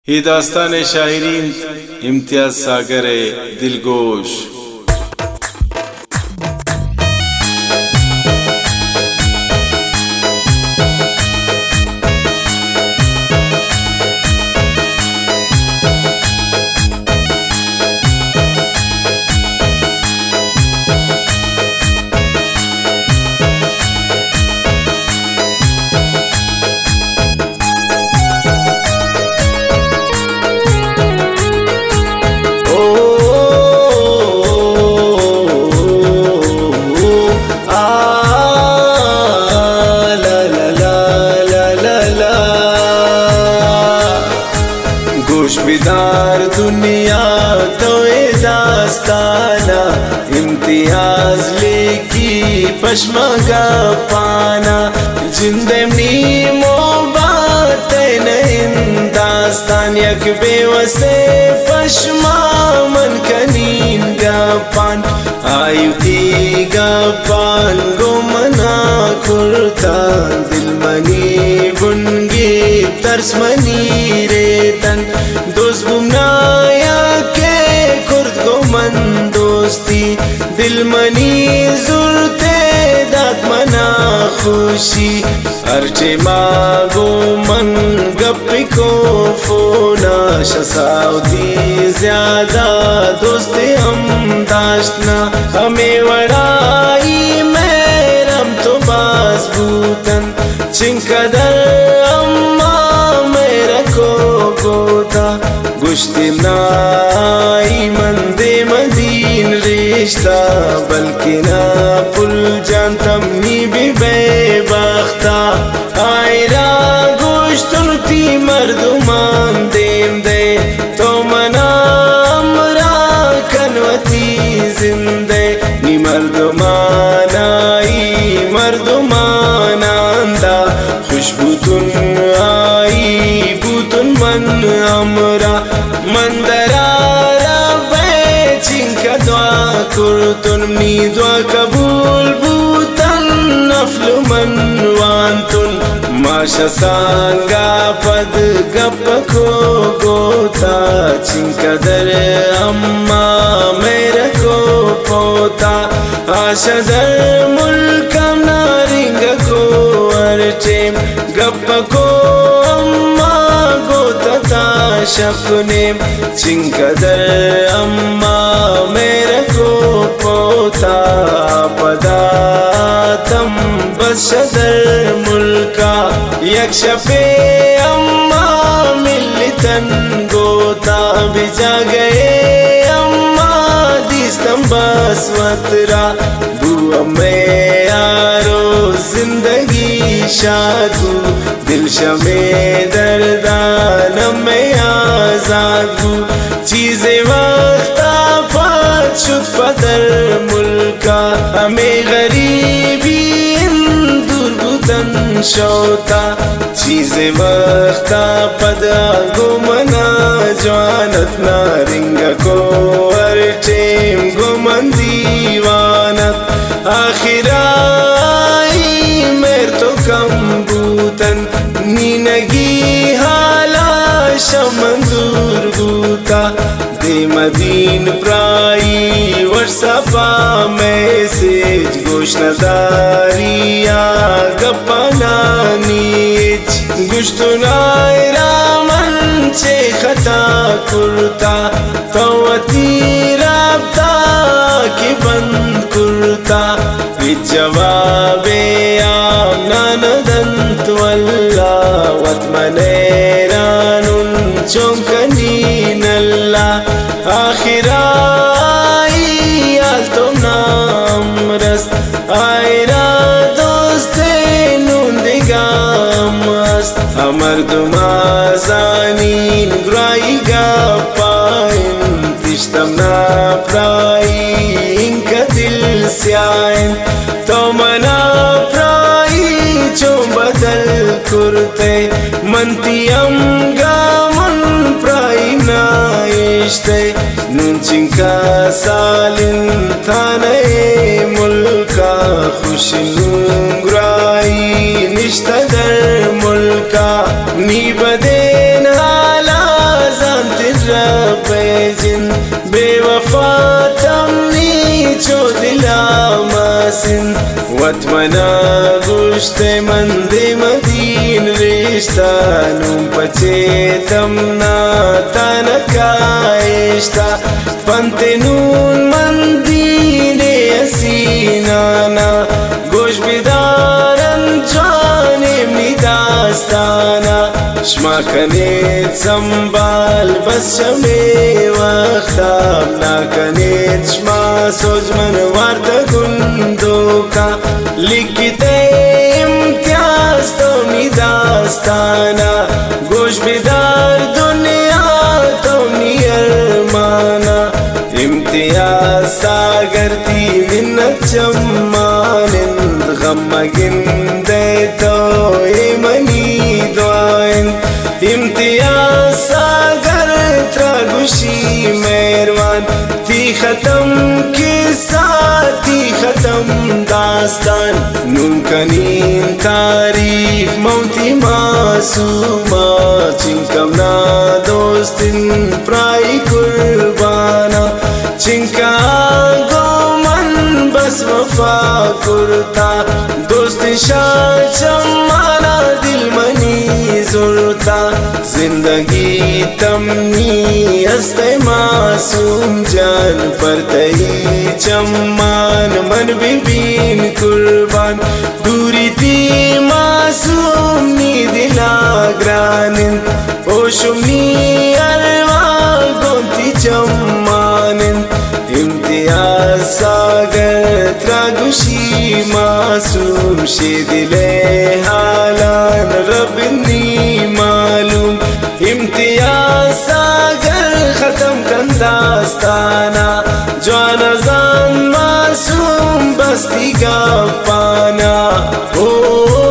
ये दास्तान शायरीन इम्तियाज सागर दिलगोश। गोशबिदार दुनिया तो दास्ताना इम्तियाज लेकी पश्मगा पाना जिंदगी मोबात नहीं दास्तान यक बेवसे पश्मा मन कनीन गपान आयुति गपान गोमना खुरता दिल मनी बुनगी तरसमनी रेतन दोस्त गुमनाया के खुर्द गो मन दोस्ती दिल मनी जुरते दात मना खुशी अर्चे मागो मन गप्पी को फोना शसाउदी ज्यादा दोस्ती हम दाशना हमें वड़ाई मेरम तो बाज भूतन चिंकदर अम्मा मेरा को गोता गुश्ती नाई मंदे मदीन रिश्ता बल्कि ना पुल जानतम नी भी बेबख्ता आयरा गुश्तुलती मर्दुमान देम दे तो मना अमरा कनवती जिंदे नी मर्दुमान आई मर्दुमान आंदा खुशबूतुन आई बूतुन मन अमरा मंदरा रबे चिंका दुआ कुर्तुन नी दुआ कबूल बूतन नफल मन वांतुन माशा सांगा पद गप को गोता चिंका दर अम्मा मेरे को पोता आशा दर मुल्कम नारिंग को अर्चेम गप को अम्मा गोता शपने चिंकदर अम्मा मेरे को पोता पदातम बशदर मुल्का यक्षपे अम्मा मिलितन गोता बिजा गए अम्मा दिस्तम बसवतरा बुआ में यारो जिंदगी शादू दिल शमे दर्दान में आजादू चीजें वक्ता पात शुद पदर मुल्का हमें गरीबी दुर्बुदन शौता चीजें वक्ता पदा गुमना जवानत नारिंग को अर्चेम गुमन दीवानत आखिराई मेर तो कम बूतन नीनगी हाला शमंदूर बूता दे मदीन प्राई वर्षपा मैसेज घोषणादारिया गपना नीच गुश्तुनाय रामन चे खता कुर्ता तवती राबता की बंद कुर्ता जवाबे आमनानदंत वल्ला वत्मनेरानुन चौंकनी नल्ला आखिराई आल्तो नाम रस्त आयरा दोस्ते नून दिगाम मस्त अमर दुमाजानीन ग्राई गा पाइन तिश्तम ना प्राई इनका दिल स्याइन तो मना प्राई चो बदल कुर्ते मंतियम गामन प्राई नाइश्ते नुंचिंका सालिन थाने मुल्का खुशनुंग्राई निश्तदर मुल्का नी बदेन हाला yasin watmana gushte mande madin rishta num pachetamna tanaka ishta pantenun mandine asinana gosh bidaran jane midastana shma kanet sambal bas shame waqtab na kanet shma soj man warta gundoka likite imtiaz to midastana gosh bidar dunya to niyarmana imtiaz sagarti minnat chammanin ghammagin deto imani doin imtiaz sagar tragushi merwan ti khatam kisa ti khatam dastan nun kanin tarikh mauti masuma chinkamna dostin prai kurbana chinka goman bas wafa kurta dosti shah chamana dil mani zurta zindagi tamni aste masoom jaan par tahi chamman man bibin kurban duri thi masoom ni dilagranin o shumni arwa gonti chammanin imtiyaz sagar tragushi masoom shedile halan rabbni malum imtiyaz sagar khatam kan dastana jwana zan masoom basti ga pana oh